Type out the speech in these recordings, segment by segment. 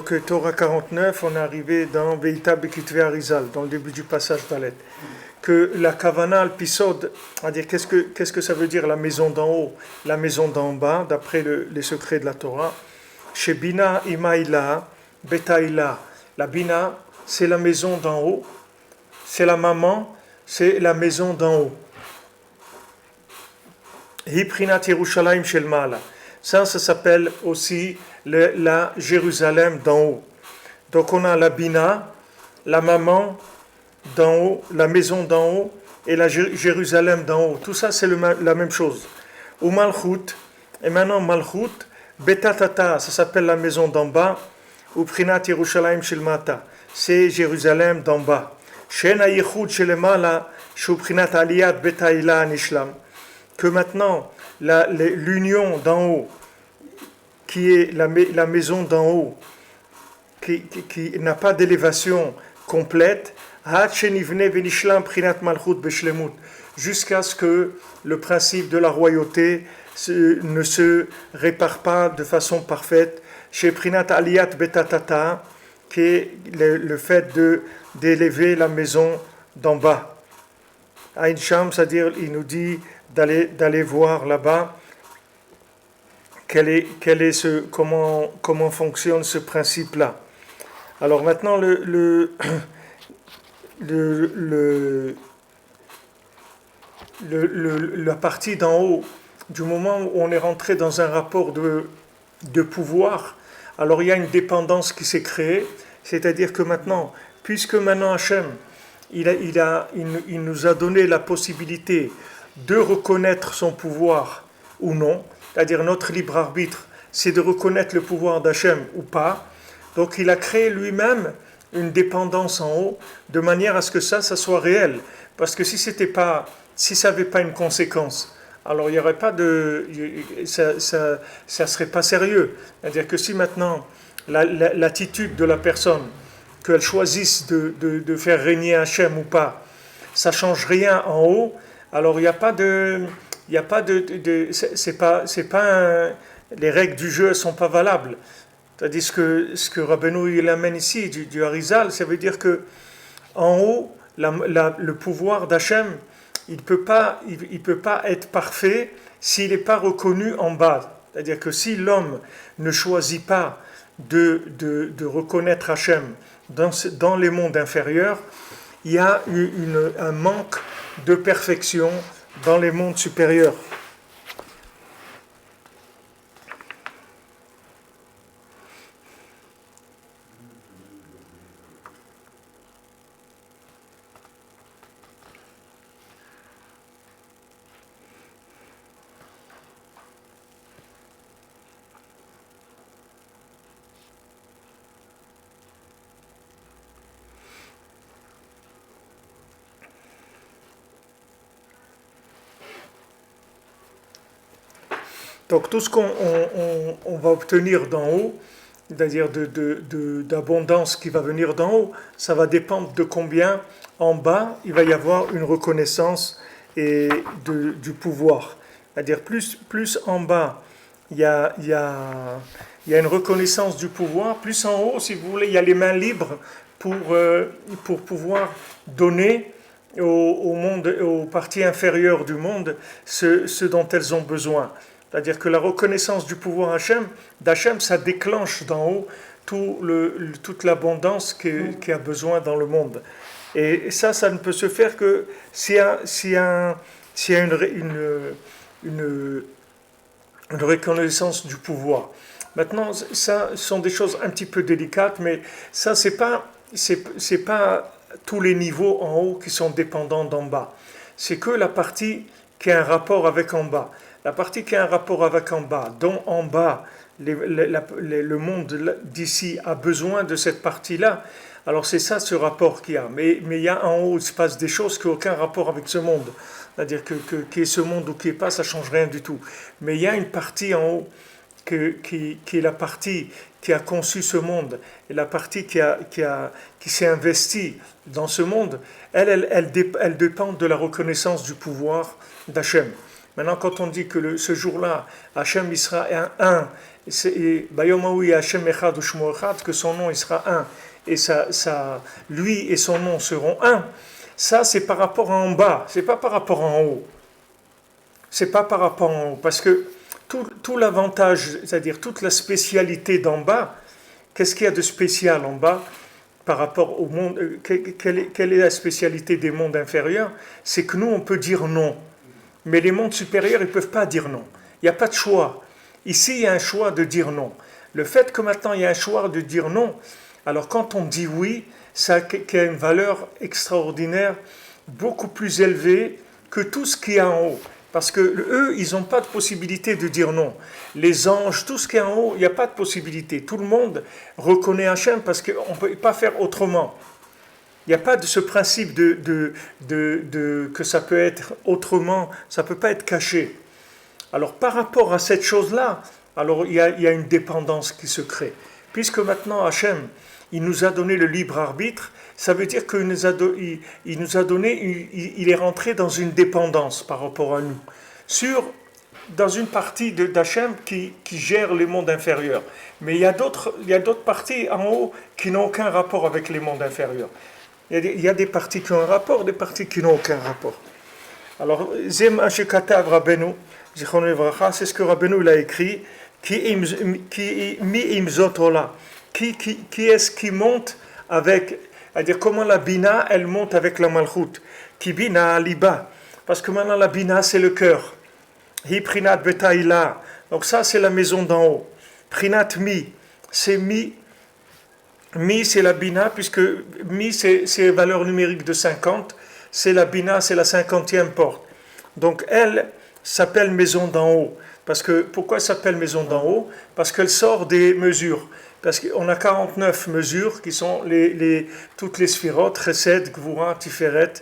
Donc, Torah 49, on est arrivé dans Veita Bekitve Arizal, dans le début du passage d'Alet. Que la Kavana al-Pisod, c'est-à-dire qu'est-ce que ça veut dire la maison d'en haut, la maison d'en bas, d'après les secrets de la Torah. Chez Bina Imaïla, Betaïla. La Bina, c'est la maison d'en haut, c'est la maman, c'est la maison d'en haut. Hiprinat Yerushalayim Shel Ma'ala. Ça s'appelle aussi la Jérusalem d'en haut. Donc on a la Bina, la maman d'en haut, la maison d'en haut et la Jérusalem d'en haut. Tout ça c'est la même chose. Ou Malchut, et maintenant Malchut, Betatata, ça s'appelle la maison d'en bas. Ou Prinat Yerushalayim Shel Mata, c'est Jérusalem d'en bas. Shena Yichud Shel Mala, Shu Prinat Aliyat Betaïla Nishlam. Que maintenant l'union d'en haut, qui est la maison d'en haut, qui n'a pas d'élévation complète, jusqu'à ce que le principe de la royauté ne se répare pas de façon parfaite, chez Prinat Aliyat Betatata, qui est le fait d'élever la maison d'en bas. Aïn Sham, c'est-à-dire, il nous dit d'aller voir là-bas comment fonctionne ce principe-là. Alors maintenant, la partie d'en haut, du moment où on est rentré dans un rapport de pouvoir, alors il y a une dépendance qui s'est créée, c'est-à-dire que maintenant, puisque maintenant Hachem, il nous a donné la possibilité de reconnaître son pouvoir ou non, c'est-à-dire notre libre arbitre, c'est de reconnaître le pouvoir d'Hachem ou pas. Donc il a créé lui-même une dépendance en haut, de manière à ce que ça soit réel. Parce que si ça n'avait pas une conséquence, alors il y aurait pas ça serait pas sérieux. C'est-à-dire que si maintenant l'attitude de la personne, qu'elle choisisse de faire régner Hachem ou pas, ça change rien en haut. Alors il n'y a pas les règles du jeu ne sont pas valables. C'est-à-dire ce que Rabbeinu il amène ici du Harizal, ça veut dire que en haut, le pouvoir d'Hachem, il peut pas être parfait s'il n'est pas reconnu en bas. C'est-à-dire que si l'homme ne choisit pas de reconnaître Hachem dans les mondes inférieurs, il y a un manque de perfection dans les mondes supérieurs. Donc tout ce qu'on va obtenir d'en haut, c'est-à-dire d'abondance qui va venir d'en haut, ça va dépendre de combien en bas il va y avoir une reconnaissance du pouvoir. C'est-à-dire plus en bas il y a une reconnaissance du pouvoir, plus en haut, si vous voulez, il y a les mains libres pour pouvoir donner aux parties inférieures du monde ce dont elles ont besoin. C'est-à-dire que la reconnaissance du pouvoir d'Hachem, ça déclenche d'en haut toute l'abondance qu'il y a besoin dans le monde. Et ça ne peut se faire que s'il y a une reconnaissance du pouvoir. Maintenant, ça sont des choses un petit peu délicates, mais ça, c'est pas tous les niveaux en haut qui sont dépendants d'en bas. C'est que la partie qui a un rapport avec en bas. La partie qui a un rapport avec en bas, dont en bas, le monde d'ici a besoin de cette partie-là, alors c'est ça ce rapport qu'il y a. Mais il y a en haut, il se passe des choses qui n'ont aucun rapport avec ce monde. C'est-à-dire qu'il y ait ce monde ou qu'il n'y ait pas, ça ne change rien du tout. Mais il y a une partie en haut qui est la partie qui a conçu ce monde, et la partie qui s'est investie dans ce monde, elle dépend de la reconnaissance du pouvoir d'Hachem. Maintenant, quand on dit que ce jour-là, Hachem il sera un que son nom il sera un, et lui et son nom seront un. Ça, c'est par rapport à en bas, c'est pas par rapport à en haut. C'est pas par rapport à en haut, parce que tout l'avantage, c'est-à-dire toute la spécialité d'en bas, qu'est-ce qu'il y a de spécial en bas par rapport au monde? Quelle est la spécialité des mondes inférieurs? C'est que nous, on peut dire non. Mais les mondes supérieurs, ils ne peuvent pas dire non. Il n'y a pas de choix. Ici, il y a un choix de dire non. Le fait que maintenant, il y a un choix de dire non, alors quand on dit oui, ça a une valeur extraordinaire, beaucoup plus élevée que tout ce qui est en haut. Parce que eux, ils n'ont pas de possibilité de dire non. Les anges, tout ce qui est en haut, il n'y a pas de possibilité. Tout le monde reconnaît Hachem parce qu'on ne peut pas faire autrement. Il n'y a pas de ce principe que ça peut être autrement, ça ne peut pas être caché. Alors par rapport à cette chose-là, alors il y a une dépendance qui se crée. Puisque maintenant Hachem, il nous a donné le libre arbitre, ça veut dire qu'il nous a donné, il est rentré dans une dépendance par rapport à nous. Dans une partie d'Hachem qui gère les mondes inférieurs. Mais il y a d'autres parties en haut qui n'ont aucun rapport avec les mondes inférieurs. Il y a des parties qui ont un rapport, des parties qui n'ont aucun rapport. Alors, Zem Ashekatav Rabbeinu, c'est ce que Rabbeinu il a écrit, qui est-ce qui monte avec, c'est-à-dire comment la Bina, elle monte avec la Malchut, qui Bina Liba, parce que maintenant la Bina c'est le cœur, Hi Prinat Betaïla, donc ça c'est la maison d'en haut, Prinat Mi, c'est Mi c'est la Bina, puisque Mi c'est valeur numérique de 50, c'est la Bina, c'est la 50e porte. Donc elle s'appelle maison d'en haut. Pourquoi elle s'appelle maison d'en haut? Parce qu'elle sort des mesures. Parce qu'on a 49 mesures qui sont toutes les sphirotes, Chesed, Gvura, Tiferet,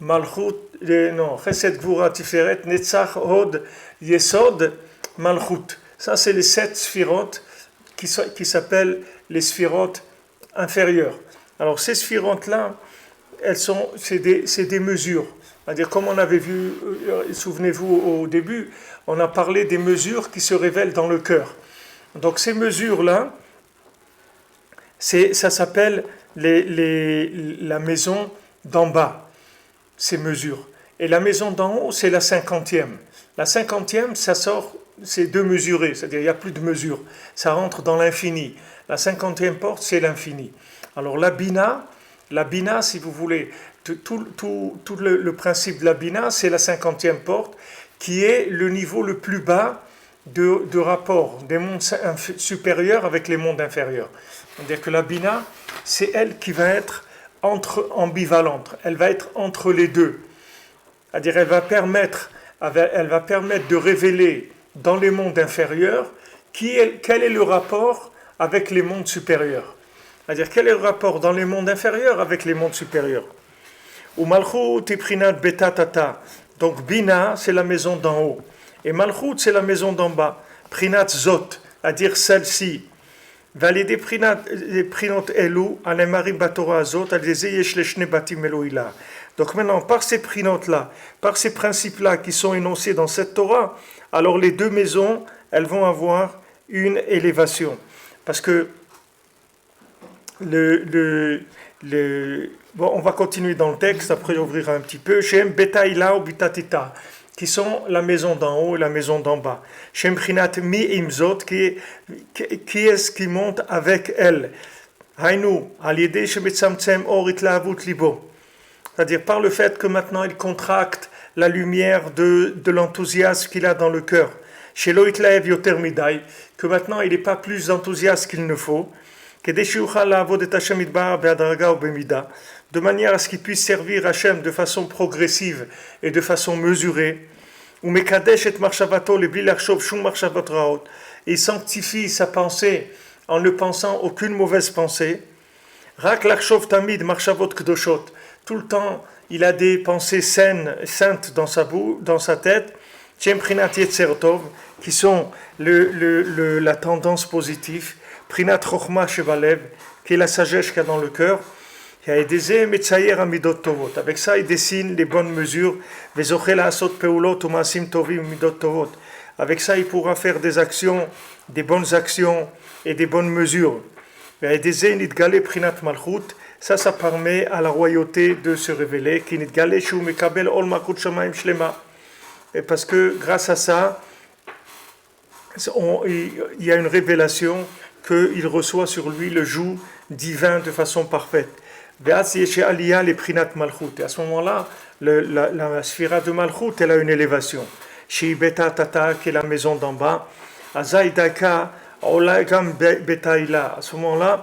Malchut, Chesed, Gvura, Tiferet, Netzach, Hod, Yesod, Malchut. Ça c'est les 7 sphirotes qui s'appellent les sphirotes inférieures. Alors ces sphirotes-là, c'est des mesures. C'est-à-dire, comme on avait vu, souvenez-vous au début, on a parlé des mesures qui se révèlent dans le cœur. Donc ces mesures-là, ça s'appelle la maison d'en bas, ces mesures. Et la maison d'en haut, c'est la 50e. La 50e, ça sort, c'est démesuré, c'est-à-dire il n'y a plus de mesures. Ça rentre dans l'infini. La 50e porte, c'est l'infini. Alors la Bina, si vous voulez, tout le principe de la Bina, c'est la 50e porte, qui est le niveau le plus bas de rapport des mondes supérieurs avec les mondes inférieurs. C'est-à-dire que la Bina, c'est elle qui va être ambivalente, elle va être entre les deux. C'est-à-dire elle va permettre de révéler dans les mondes inférieurs quel est le rapport avec les mondes supérieurs. C'est-à-dire quel est le rapport dans les mondes inférieurs avec les mondes supérieurs. Ou Malchut et Prinat Betatata. Donc Bina, c'est la maison d'en haut. Et Malchut, c'est la maison d'en bas. Prinat Zot, c'est-à-dire celle-ci. Validé Prinat Elou, Anemarim Batora Zot, Aldezeyesh Leshne Batim Eloïla. Donc maintenant, par ces prinotes-là, par ces principes-là qui sont énoncés dans cette Torah, alors les deux maisons, elles vont avoir une élévation. Parce que on va continuer dans le texte, après j'ouvrirai un petit peu. Shem Betaïla ou Bitatita, qui sont la maison d'en haut et la maison d'en bas. Shem Prinat Mi Imzot, qui est-ce qui monte avec elle? Hainu, Aliede Shebetzamtsem Orit Laavut Libo. C'est-à-dire par le fait que maintenant il contracte la lumière de l'enthousiasme qu'il a dans le cœur. Chez Loïtlaev Yoter Midai, que maintenant il n'est pas plus enthousiaste qu'il ne faut. De manière à ce qu'il puisse servir Hachem de façon progressive et de façon mesurée. Il sanctifie sa pensée en ne pensant aucune mauvaise pensée. Tout le temps, il a des pensées saintes dans sa tête, qui sont la tendance positive. Prinat Chochma Shevalev, qui est la sagesse qu'il y a dans le cœur. Avec ça, il dessine les bonnes mesures. Avec ça, il pourra faire des actions, des bonnes actions et des bonnes mesures. Ça permet à la royauté de se révéler. Et parce que grâce à ça, il y a une révélation qu'il reçoit sur lui le joug divin de façon parfaite. Et à ce moment-là, la sphira de Malchut, elle a une élévation. Chez Beta Tata, qui est la maison d'en bas, à Zaidaka, à ce moment-là,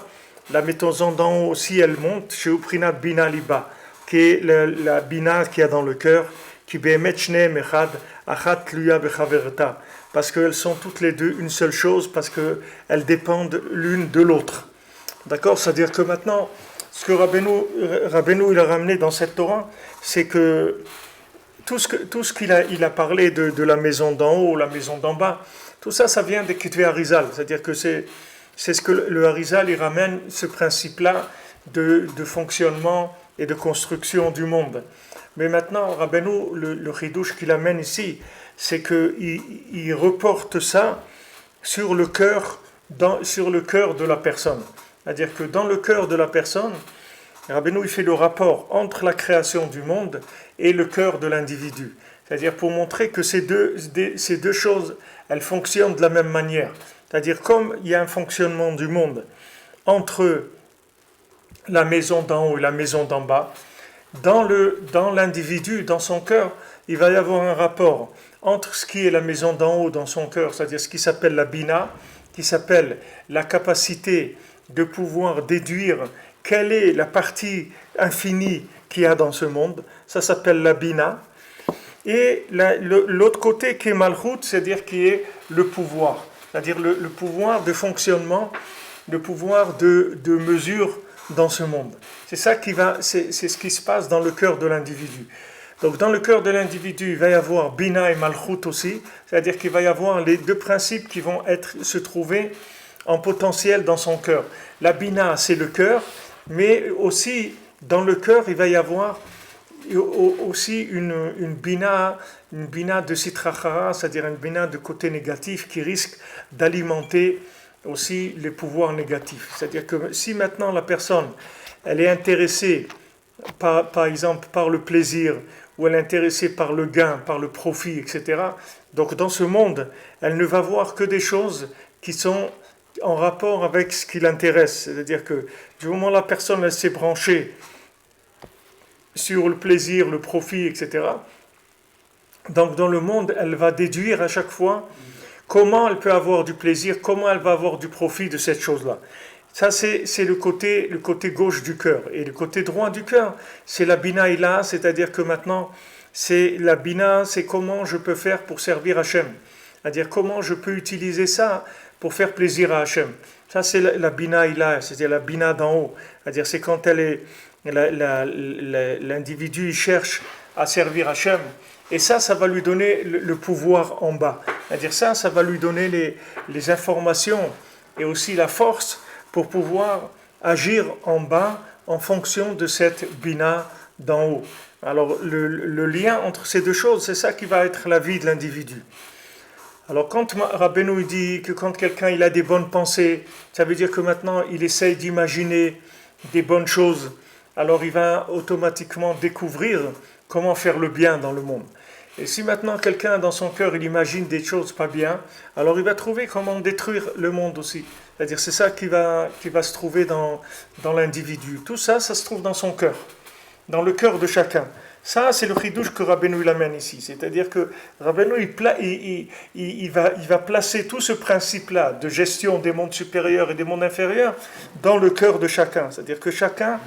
la maison d'en haut aussi, elle monte, chez Uprinat Bina Liba, qui est la Bina qu'il y a dans le cœur, qui be'emet shne mechad, achat tluya bechaverta, parce qu'elles sont toutes les deux une seule chose, parce qu'elles dépendent l'une de l'autre. D'accord? C'est-à-dire que maintenant, ce que Rabbeinu il a ramené dans cette Torah, c'est que tout ce qu'il a parlé de la maison d'en haut, la maison d'en bas, tout ça, ça vient des Ketuvei Arizal. C'est-à-dire que c'est ce que le Arizal, il ramène ce principe-là de fonctionnement et de construction du monde. Mais maintenant, Rabbeinu, le chidouche qu'il amène ici, c'est qu'il reporte ça sur le cœur de la personne. C'est-à-dire que dans le cœur de la personne, Rabbeinu il fait le rapport entre la création du monde et le cœur de l'individu. C'est-à-dire pour montrer que ces deux choses, elles fonctionnent de la même manière. C'est-à-dire comme il y a un fonctionnement du monde entre la maison d'en haut et la maison d'en bas, dans l'individu, dans son cœur, il va y avoir un rapport entre ce qui est la maison d'en haut dans son cœur, c'est-à-dire ce qui s'appelle la bina, qui s'appelle la capacité de pouvoir déduire quelle est la partie infinie qu'il y a dans ce monde, ça s'appelle la bina, et l'autre côté qui est malchut, c'est-à-dire qui est le pouvoir, c'est-à-dire le pouvoir de fonctionnement, le pouvoir de mesure dans ce monde. C'est ce qui se passe dans le cœur de l'individu. Donc dans le cœur de l'individu, il va y avoir bina et malchut aussi, c'est-à-dire qu'il va y avoir les deux principes qui vont se trouver en potentiel dans son cœur. La bina, c'est le cœur, mais aussi dans le cœur, il va y avoir aussi une bina de sitrachara, c'est-à-dire une bina de côté négatif qui risque d'alimenter aussi les pouvoirs négatifs. C'est-à-dire que si maintenant la personne, elle est intéressée par exemple par le plaisir, ou elle est intéressée par le gain, par le profit, etc. Donc dans ce monde, elle ne va voir que des choses qui sont en rapport avec ce qui l'intéresse. C'est-à-dire que du moment où la personne elle s'est branchée sur le plaisir, le profit, etc., donc dans le monde, elle va déduire à chaque fois comment elle peut avoir du plaisir, comment elle va avoir du profit de cette chose-là. Ça, c'est le côté gauche du cœur. Et le côté droit du cœur, c'est la bina ila, c'est-à-dire que maintenant, c'est la bina, c'est comment je peux faire pour servir Hachem. C'est-à-dire comment je peux utiliser ça pour faire plaisir à Hachem. Ça, c'est la bina ila, c'est-à-dire la bina d'en haut. C'est-à-dire c'est quand l'individu il cherche à servir Hachem. Et ça va lui donner le pouvoir en bas. C'est-à-dire ça va lui donner les informations et aussi la force pour pouvoir agir en bas en fonction de cette bina d'en haut. Alors le lien entre ces deux choses, c'est ça qui va être la vie de l'individu. Alors quand Rabbeinu dit que quand quelqu'un il a des bonnes pensées, ça veut dire que maintenant il essaye d'imaginer des bonnes choses, alors il va automatiquement découvrir comment faire le bien dans le monde. Et si maintenant quelqu'un dans son cœur il imagine des choses pas bien, alors il va trouver comment détruire le monde aussi. C'est-à-dire c'est ça qui va se trouver dans l'individu. Tout ça, ça se trouve dans son cœur, dans le cœur de chacun. Ça, c'est le chidouche que Rabbeinu l'amène ici. C'est-à-dire que Rabbeinu il va placer tout ce principe-là de gestion des mondes supérieurs et des mondes inférieurs dans le cœur de chacun. C'est-à-dire que chacun,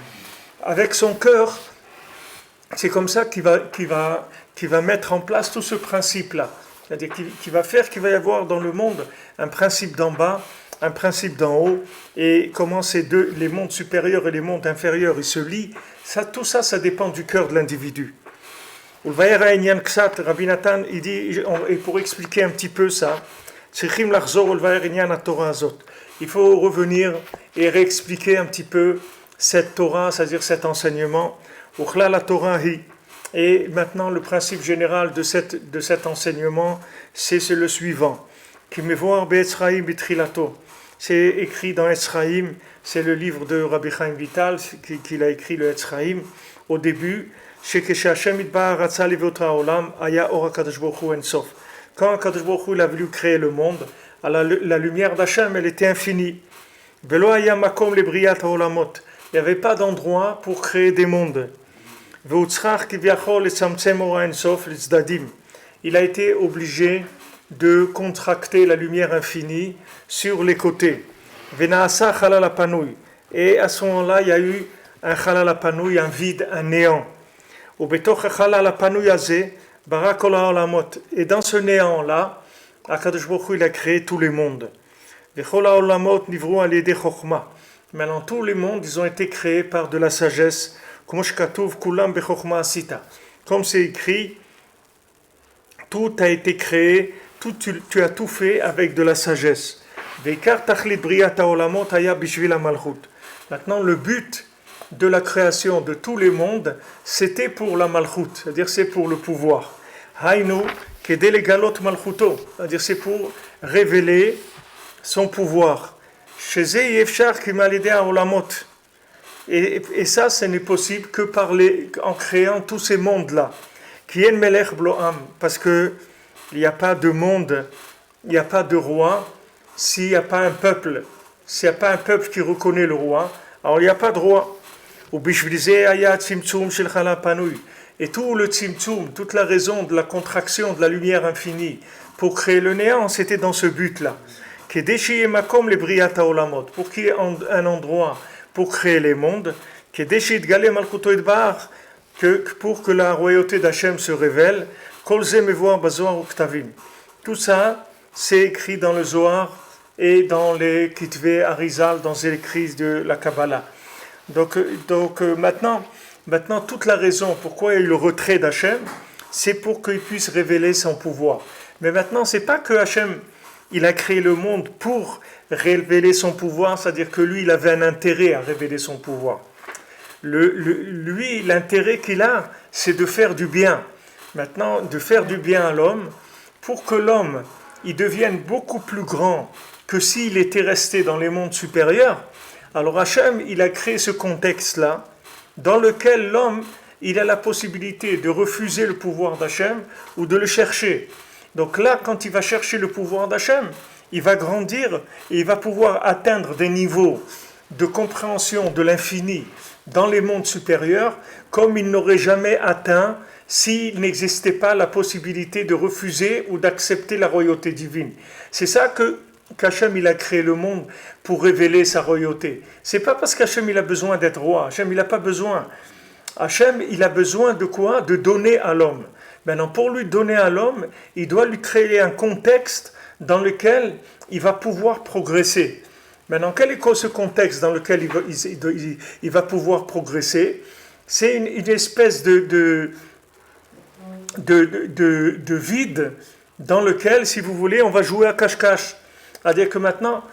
avec son cœur, c'est comme ça qu'il va mettre en place tout ce principe-là. C'est-à-dire qu'il va faire qu'il va y avoir dans le monde un principe d'en bas, un principe d'en haut, et comment les mondes supérieurs et les mondes inférieurs, ils se lient. Tout ça, ça dépend du cœur de l'individu. Rabbi Nathan, il dit, et pour expliquer un petit peu ça, il faut revenir et réexpliquer un petit peu cette Torah, c'est-à-dire cet enseignement. La Torah Et maintenant, le principe général de cet enseignement, c'est le suivant. Qui me voit Be'etzraïm bitrilato. C'est écrit dans Etzraïm, c'est le livre de Rabbi Chaim Vital, qu'il a écrit le Etzraïm, au début, quand Akadosh Baruch Hu a voulu créer le monde, la lumière d'Hachem, elle était infinie. Il n'y avait pas d'endroit pour créer des mondes. Il a été obligé de contracter la lumière infinie sur les côtés. Et à ce moment-là, il y a eu un chalal apanoui, un vide, un néant. Et dans ce néant-là, Akadosh Baruch Hu, il a créé tous les mondes. Maintenant, tous les mondes, ils ont été créés par de la sagesse. Comme c'est écrit, tout a été créé, tu as tout fait avec de la sagesse. Maintenant, le but de la création de tous les mondes, c'était pour la malchut, c'est-à-dire c'est pour le pouvoir. Hainu kedelegalot malchuto, c'est-à-dire c'est pour révéler son pouvoir. Et ça, ce n'est possible que en créant tous ces mondes-là. Parce qu'il n'y a pas de monde, il n'y a pas de roi, s'il n'y a pas un peuple. S'il n'y a pas un peuple qui reconnaît le roi, alors il n'y a pas de roi. Et tout le tzimtzum, toute la raison de la contraction de la lumière infinie pour créer le néant, c'était dans ce but-là. Pour qu'il y ait un endroit pour créer les mondes, pour que la royauté d'Hachem se révèle. Tout ça, c'est écrit dans le Zohar et dans les Kitvé Arizal, dans les écrits de la Kabbalah. Donc maintenant, toute la raison pourquoi il y a eu le retrait d'Hachem, c'est pour qu'il puisse révéler son pouvoir. Mais maintenant, c'est pas que Hachem, il a créé le monde pour révéler son pouvoir, c'est-à-dire que lui, il avait un intérêt à révéler son pouvoir. Lui, l'intérêt qu'il a, c'est de faire du bien. Maintenant, de faire du bien à l'homme, pour que l'homme, il devienne beaucoup plus grand que s'il était resté dans les mondes supérieurs. Alors Hachem, il a créé ce contexte-là, dans lequel l'homme, il a la possibilité de refuser le pouvoir d'Hachem ou de le chercher. Donc là, quand il va chercher le pouvoir d'Hachem, il va grandir et il va pouvoir atteindre des niveaux de compréhension de l'infini dans les mondes supérieurs, comme il n'aurait jamais atteint s'il n'existait pas la possibilité de refuser ou d'accepter la royauté divine. C'est ça qu'Hachem il a créé le monde pour révéler sa royauté. C'est pas parce qu'Hachem il a besoin d'être roi. Hachem il n'a pas besoin. Hachem il a besoin de quoi? De donner à l'homme. Maintenant, pour lui donner à l'homme, il doit lui créer un contexte dans lequel il va pouvoir progresser. Maintenant, quel est ce contexte dans lequel il va pouvoir progresser? C'est une espèce de vide dans lequel, si vous voulez, on va jouer à cache-cache. C'est-à-dire que maintenant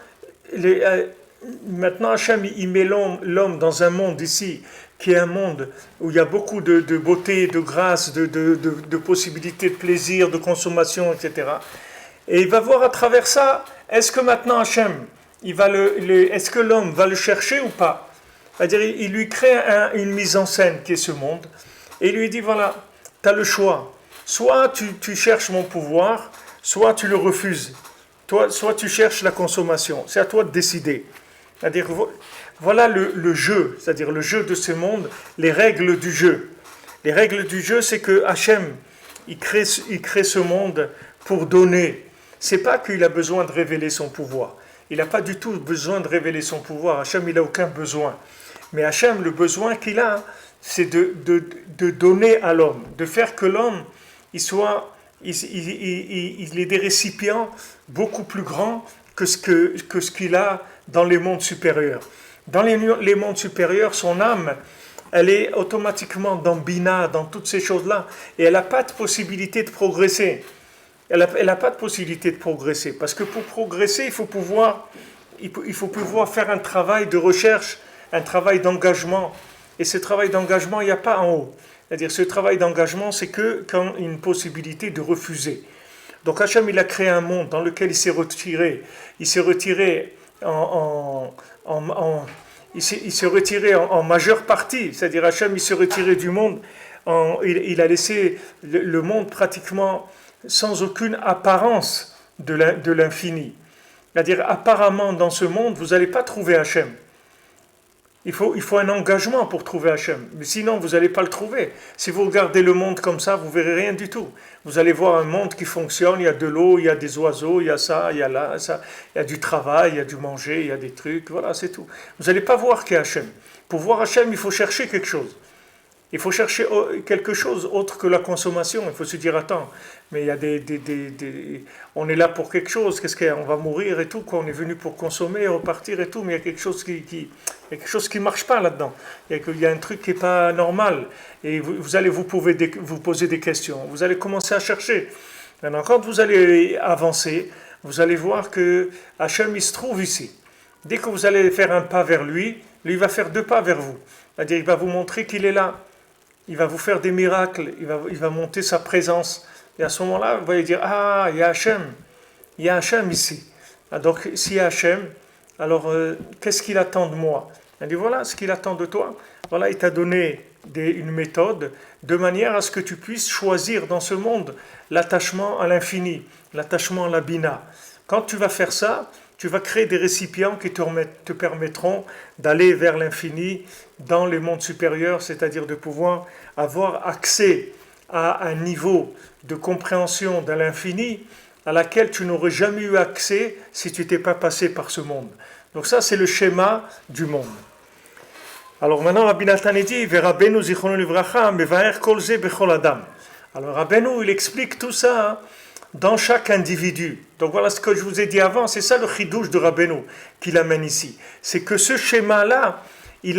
Hachem, il met l'homme dans un monde ici, qui est un monde où il y a beaucoup de beauté, de grâce, de possibilités de plaisir, de consommation, etc. Et il va voir à travers ça, est-ce que maintenant Hachem, est-ce que l'homme va le chercher ou pas? C'est-à-dire, il lui crée une mise en scène qui est ce monde, et il lui dit, voilà, tu as le choix. Soit tu cherches mon pouvoir, soit tu le refuses. Soit tu cherches la consommation. C'est à toi de décider. C'est-à-dire, voilà le jeu, c'est-à-dire le jeu de ce monde, les règles du jeu. Les règles du jeu, c'est que Hachem, il crée ce monde pour donner. C'est pas qu'il a besoin de révéler son pouvoir. Il n'a pas du tout besoin de révéler son pouvoir. Hachem, il n'a aucun besoin. Mais Hachem, le besoin qu'il a, c'est de donner à l'homme, de faire que l'homme, il ait des récipients beaucoup plus grands que ce qu'il a dans les mondes supérieurs. Dans les mondes supérieurs, son âme, elle est automatiquement dans Bina, dans toutes ces choses-là, et elle n'a pas de possibilité de progresser. Elle n'a pas de possibilité de progresser, parce que pour progresser, il faut pouvoir faire un travail de recherche, un travail d'engagement. Et ce travail d'engagement, il n'y a pas en haut. C'est-à-dire ce travail d'engagement, c'est que quand il y a une possibilité de refuser. Donc Hachem, il a créé un monde dans lequel il s'est retiré. Il s'est retiré il s'est retiré en majeure partie. C'est-à-dire Hachem, il s'est retiré du monde. Il a laissé le monde pratiquement sans aucune apparence de l'infini. C'est-à-dire apparemment dans ce monde, vous n'allez pas trouver Hachem. Il faut un engagement pour trouver Hachem. Mais sinon, vous n'allez pas le trouver. Si vous regardez le monde comme ça, vous ne verrez rien du tout. Vous allez voir un monde qui fonctionne, il y a de l'eau, il y a des oiseaux, il y a ça, il y a là, ça, il y a du travail, il y a du manger, il y a des trucs, voilà, c'est tout. Vous n'allez pas voir qu'il y a Hachem. Pour voir Hachem, il faut chercher quelque chose. Il faut chercher quelque chose autre que la consommation. Il faut se dire, attends, mais il y a on est là pour quelque chose, on va mourir et tout, quoi. On est venu pour consommer, repartir et tout, mais il y a quelque chose qui marche pas là-dedans. Il y a un truc qui n'est pas normal. Et vous allez vous poser des questions. Vous allez commencer à chercher. Maintenant, quand vous allez avancer, vous allez voir que Hachem, il se trouve ici. Dès que vous allez faire un pas vers lui, il va faire 2 pas vers vous. C'est-à-dire, il va vous montrer qu'il est là. Il va vous faire des miracles, il va monter sa présence. Et à ce moment-là, vous allez dire, ah, il y a Hachem ici. Ah, donc, s'il y a Hachem, alors qu'est-ce qu'il attend de moi? Il dit, voilà ce qu'il attend de toi. Voilà, il t'a donné une méthode de manière à ce que tu puisses choisir dans ce monde l'attachement à l'infini, l'attachement à la bina. Quand tu vas faire ça, tu vas créer des récipients qui te permettront d'aller vers l'infini dans les mondes supérieurs, c'est-à-dire de pouvoir avoir accès à un niveau de compréhension de l'infini à laquelle tu n'aurais jamais eu accès si tu n'étais pas passé par ce monde. Donc ça, c'est le schéma du monde. Alors maintenant, Rabbi Nathan dit, Rabbeinu zichrono livracha, mevaer kol ze bechol adam. Alors Rabbeinu, il explique tout ça dans chaque individu. Donc voilà ce que je vous ai dit avant, c'est ça le chidouche de Rabbeinu qu'il amène ici. C'est que ce schéma-là, il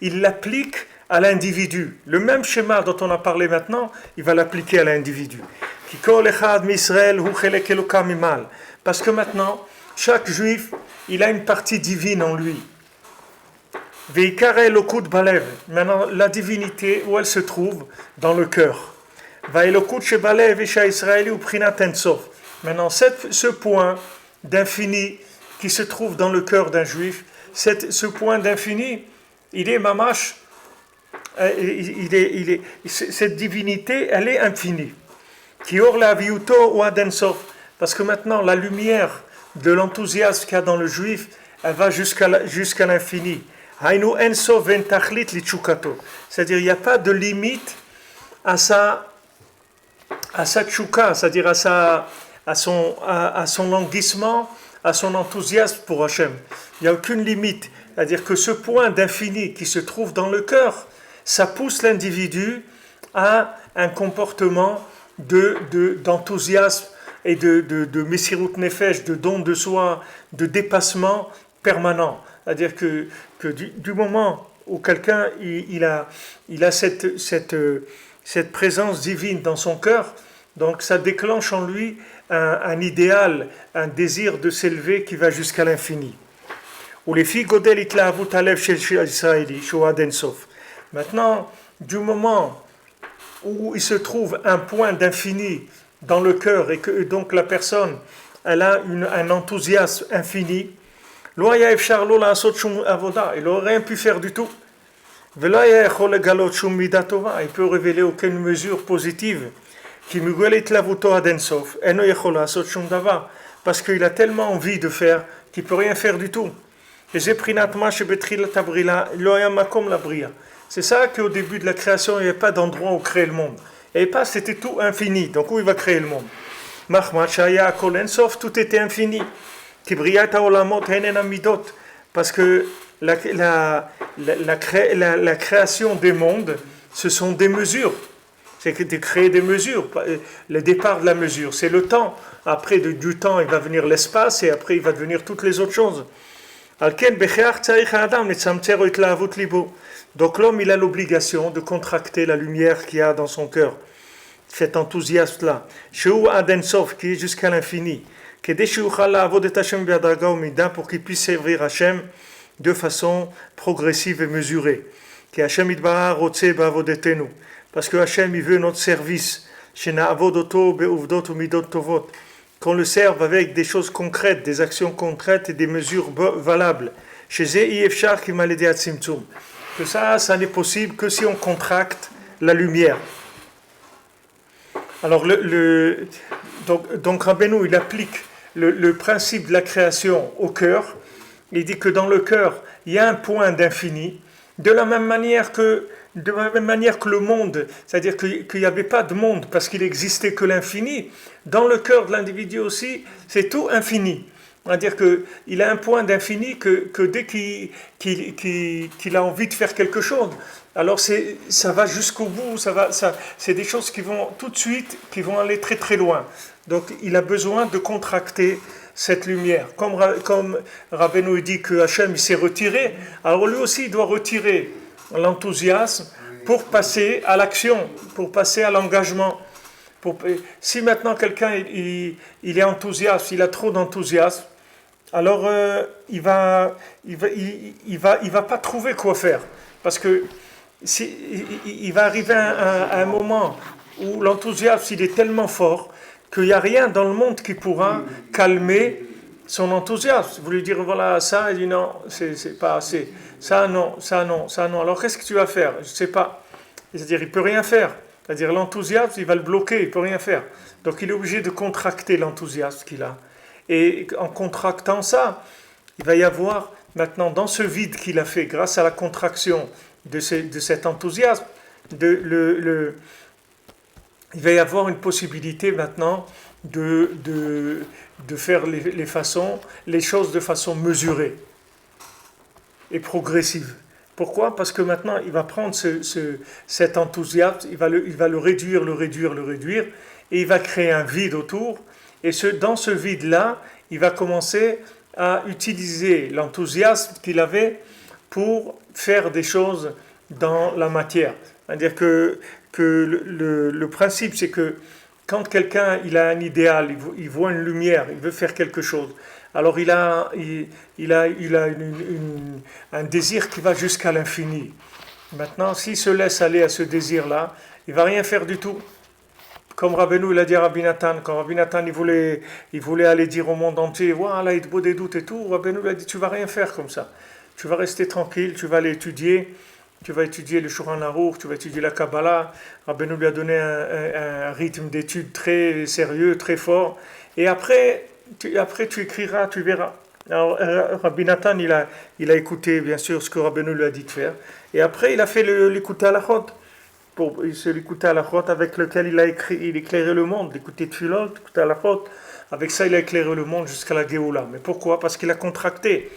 l'applique à l'individu. Le même schéma dont on a parlé maintenant, il va l'appliquer à l'individu. Parce que maintenant, chaque juif, il a une partie divine en lui. Maintenant, la divinité, où elle se trouve? Dans le cœur. Maintenant, ce point d'infini qui se trouve dans le cœur d'un juif, ce point d'infini, il est mamash, cette divinité, elle est infinie. Parce que maintenant, la lumière de l'enthousiasme qu'il y a dans le juif, elle va jusqu'à l'infini. C'est-à-dire, il n'y a pas de limite à sa tchouka, c'est-à-dire à son languissement, à son enthousiasme pour Hachem. Il n'y a aucune limite. C'est-à-dire que ce point d'infini qui se trouve dans le cœur, ça pousse l'individu à un comportement d'enthousiasme et de Messirut Nefesh, de don de soi, de dépassement permanent. C'est-à-dire que du moment où quelqu'un il a cette présence divine dans son cœur, donc ça déclenche en lui un idéal, un désir de s'élever qui va jusqu'à l'infini. Maintenant, du moment où il se trouve un point d'infini dans le cœur et que donc la personne elle a un enthousiasme infini, il n'aurait rien pu faire du tout. Il peut révéler aucune mesure positive parce qu'il a tellement envie de faire qu'il ne peut rien faire du tout. C'est ça qu'au début de la création, il n'y avait pas d'endroit où créer le monde. Il n'y avait pas, c'était tout infini. Donc où il va créer le monde? Tout était infini. Parce que la création des mondes, ce sont des mesures. C'est de créer des mesures. Le départ de la mesure, c'est le temps. Après, du temps, il va venir l'espace et après, il va devenir toutes les autres choses. Donc l'homme, il a l'obligation de contracter la lumière qu'il y a dans son cœur. Cet enthousiasme-là. Qui est jusqu'à l'infini. Pour qu'il puisse servir Hachem de façon progressive et mesurée. Ki Hashem Yitbarach rotze ba'avodetenu. Parce que Hashem, il veut notre service. Shena'avod oto be'uvdot umidot tovot. Qu'on le serve avec des choses concrètes, des actions concrètes et des mesures valables. Chez Efshar qui m'a aidé à Tzimtzum. Que ça n'est possible que si on contracte la lumière. Alors, donc Rabbeinu, il applique le principe de la création au cœur. Il dit que dans le cœur, il y a un point d'infini. De la même manière que le monde, c'est-à-dire qu'il n'y avait pas de monde parce qu'il n'existait que l'infini, dans le cœur de l'individu aussi, c'est tout infini. C'est-à-dire qu'il a un point d'infini que dès qu'il a envie de faire quelque chose, alors ça va jusqu'au bout, c'est des choses qui vont tout de suite, qui vont aller très très loin. Donc il a besoin de contracter cette lumière. Comme Rabbeinu dit que Hachem il s'est retiré, alors lui aussi il doit retirer l'enthousiasme pour passer à l'action, pour passer à l'engagement. Si maintenant quelqu'un il est enthousiaste, il a trop d'enthousiasme, alors il va pas trouver quoi faire, parce que il va arriver à un moment où l'enthousiasme il est tellement fort qu'il n'y a rien dans le monde qui pourra calmer son enthousiasme. Vous lui dire voilà ça, il dit non, c'est pas assez, ça non. Alors qu'est-ce que tu vas faire? Je ne sais pas. C'est-à-dire il peut rien faire. C'est-à-dire l'enthousiasme il va le bloquer, il peut rien faire. Donc il est obligé de contracter l'enthousiasme qu'il a. Et en contractant ça, il va y avoir maintenant dans ce vide qu'il a fait grâce à la contraction de cet enthousiasme, il va y avoir une possibilité maintenant de faire les choses de façon mesurée et progressive. Pourquoi? Parce que maintenant il va prendre cet enthousiasme, il va le réduire, et il va créer un vide autour. Et dans ce vide-là, il va commencer à utiliser l'enthousiasme qu'il avait pour faire des choses dans la matière. C'est-à-dire que le principe, c'est que quand quelqu'un il a un idéal, il voit une lumière, il veut faire quelque chose, alors il a un désir qui va jusqu'à l'infini. Maintenant, s'il se laisse aller à ce désir-là, il ne va rien faire du tout. Comme Rabbeinu il a dit à Rabbi Nathan, quand Rabbi Nathan il voulait aller dire au monde entier, voilà, il te beau des doutes et tout, Rabbeinu il a dit, tu vas rien faire comme ça. Tu vas rester tranquille, tu vas aller étudier, tu vas étudier le Shulchan Aruch, tu vas étudier la Kabbalah. Rabbeinu lui a donné un rythme d'étude très sérieux, très fort. Et après tu écriras, tu verras. Alors Rabbi Nathan il a écouté bien sûr ce que Rabbeinu lui a dit de faire. Et après il a fait l'écouter à la chôte. C'est l'écouter à la chôte avec lequel il éclairait le monde, l'écouter Tfilot, l'écouter à la chôte. Avec ça, il a éclairé le monde jusqu'à la Géoula. Mais pourquoi? Parce qu'il a contracté.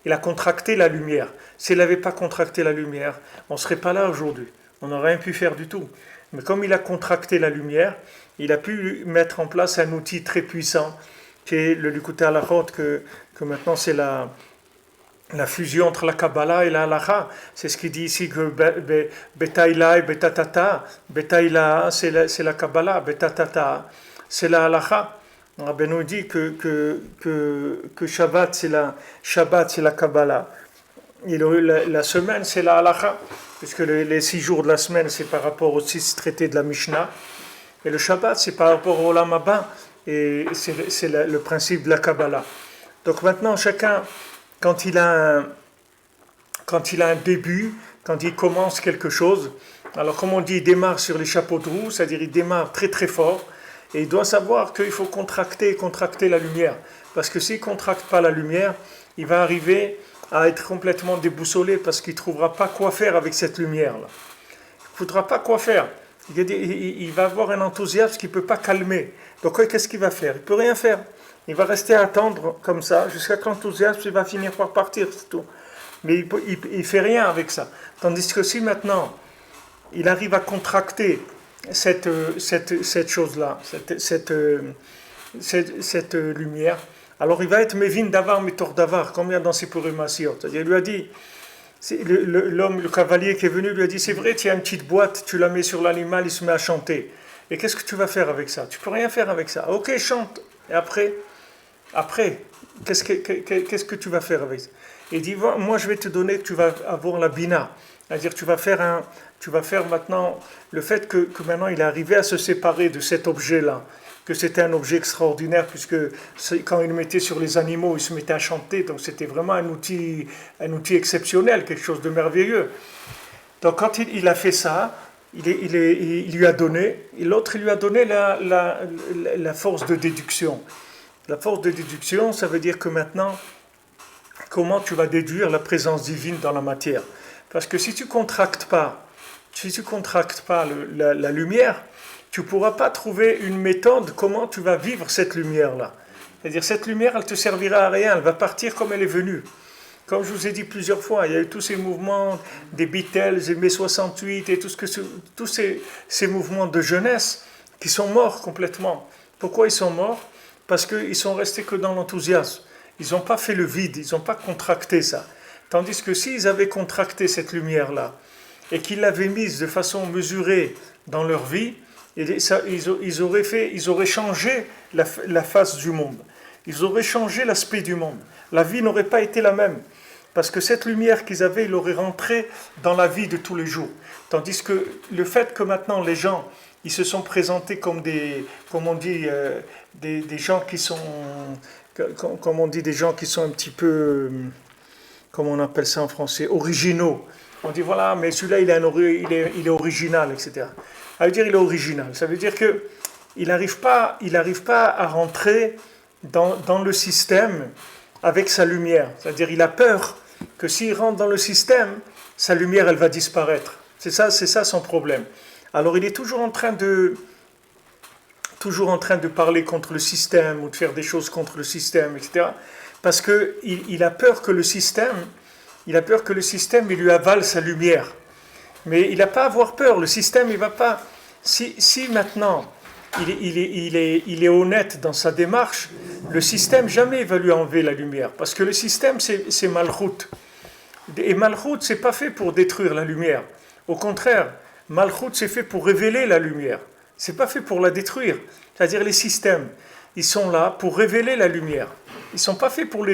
Il a contracté la lumière. S'il n'avait pas contracté la lumière, on ne serait pas là aujourd'hui. On n'aurait rien pu faire du tout. Mais comme il a contracté la lumière, il a pu mettre en place un outil très puissant, qui est le l'écouter à la chôte, que maintenant c'est la fusion entre la Kabbalah et la Halacha. C'est ce qu'il dit ici que Betaïla et Betatata. Betaïla, c'est la Kabbalah. Betatata, c'est la Halacha. Rabbeinu dit que Shabbat, c'est la Kabbalah. Et la semaine, c'est la Halacha. Puisque les 6 jours de la semaine, c'est par rapport aux 6 traités de la Mishnah. Et le Shabbat, c'est par rapport au Olam Haba. Et c'est le principe de la Kabbalah. Donc maintenant, chacun, quand il a un début, quand il commence quelque chose, alors comme on dit, il démarre sur les chapeaux de roue, c'est-à-dire il démarre très très fort, et il doit savoir qu'il faut contracter la lumière. Parce que s'il ne contracte pas la lumière, il va arriver à être complètement déboussolé parce qu'il ne trouvera pas quoi faire avec cette lumière-là. Il ne faudra pas quoi faire. Il va avoir un enthousiasme qu'il ne peut pas calmer. Donc qu'est-ce qu'il va faire? Il ne peut rien faire. Il va rester à attendre comme ça jusqu'à que l'enthousiasme il va finir par partir, c'est tout. Mais il ne fait rien avec ça. Tandis que si maintenant il arrive à contracter cette chose-là, cette lumière, alors il va être Mevin Davar Mitor Davar, comme il y a dans Sipurim Asiot. C'est-à-dire, il lui a dit, le cavalier qui est venu lui a dit, c'est vrai, tu as une petite boîte, tu la mets sur l'animal, il se met à chanter. Et qu'est-ce que tu vas faire avec ça? Tu ne peux rien faire avec ça. Ok, chante. Et après, qu'est-ce que tu vas faire avec ça? Il dit, moi je vais te donner, tu vas avoir la bina. C'est-à-dire tu vas faire maintenant le fait que maintenant il est arrivé à se séparer de cet objet-là, que c'était un objet extraordinaire, puisque quand il le mettait sur les animaux, il se mettait à chanter, donc c'était vraiment un outil exceptionnel, quelque chose de merveilleux. Donc quand il a fait ça, il lui a donné, et l'autre il lui a donné la force de déduction. La force de déduction, ça veut dire que maintenant, comment tu vas déduire la présence divine dans la matière? Parce que si tu contractes pas la lumière, tu ne pourras pas trouver une méthode comment tu vas vivre cette lumière-là. C'est-à-dire cette lumière, elle te servira à rien, elle va partir comme elle est venue. Comme je vous ai dit plusieurs fois, il y a eu tous ces mouvements des Beatles, des mai 68 et tous ces mouvements de jeunesse qui sont morts complètement. Pourquoi ils sont morts? Parce qu'ils sont restés que dans l'enthousiasme. Ils n'ont pas fait le vide, ils n'ont pas contracté ça. Tandis que s'ils avaient contracté cette lumière-là et qu'ils l'avaient mise de façon mesurée dans leur vie, ils auraient changé la face du monde. Ils auraient changé l'aspect du monde. La vie n'aurait pas été la même. Parce que cette lumière qu'ils avaient, ils l'auraient rentrée dans la vie de tous les jours. Tandis que le fait que maintenant les gens, ils se sont présentés comme comme on dit, des gens qui sont, comme on dit, des gens qui sont un petit peu, comment on appelle ça en français, originaux. On dit voilà, mais celui-là il est original, etc. Ça veut dire il est original. Ça veut dire que il n'arrive pas à rentrer dans le système avec sa lumière. C'est-à-dire il a peur que s'il rentre dans le système, sa lumière elle va disparaître. C'est ça son problème. Alors il est toujours en train de parler contre le système ou de faire des choses contre le système, etc. Parce qu'il a peur que le système, il lui avale sa lumière. Mais il n'a pas à avoir peur. Le système, il va pas. Si maintenant il est honnête dans sa démarche, le système jamais va lui enlever la lumière. Parce que le système, c'est Malchut. Et Malchut, c'est pas fait pour détruire la lumière. Au contraire, Malchut, c'est fait pour révéler la lumière. C'est pas fait pour la détruire. C'est-à-dire les systèmes, ils sont là pour révéler la lumière. Ils sont pas faits pour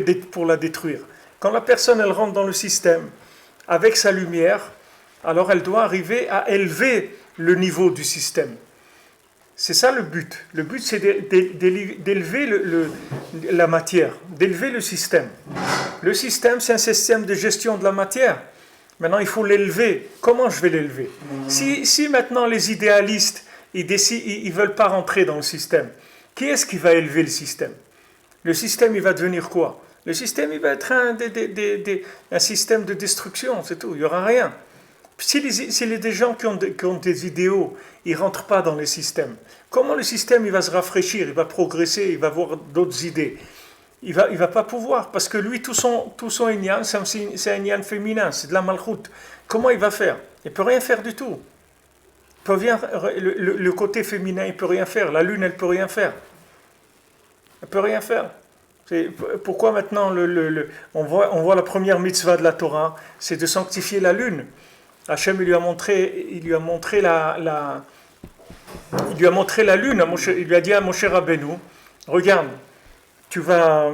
la détruire. Quand la personne, elle rentre dans le système avec sa lumière, alors elle doit arriver à élever le niveau du système. C'est ça le but. Le but, c'est d'élever la matière, d'élever le système. Le système, c'est un système de gestion de la matière. Maintenant, il faut l'élever. Comment je vais l'élever? Si maintenant les idéalistes, ils ne veulent pas rentrer dans le système, qui est-ce qui va élever le système? Le système, il va devenir quoi? Le système, il va être un système de destruction, c'est tout. Il n'y aura rien. Si des gens qui ont des idéaux, ils ne rentrent pas dans les systèmes, comment le système il va se rafraîchir, il va progresser, il va avoir d'autres idées? Il va pas pouvoir, parce que lui, tout son inyan, c'est un inyan féminin, c'est de la malchoute. Comment il va faire? Il ne peut rien faire du tout. Le côté féminin, il ne peut rien faire. La lune, elle ne peut rien faire. Elle ne peut rien faire. Pourquoi maintenant on voit la première mitzvah de la Torah, c'est de sanctifier la lune. Hachem il lui a montré la lune. Il lui a dit à Moshe Rabbeinu, regarde, tu vas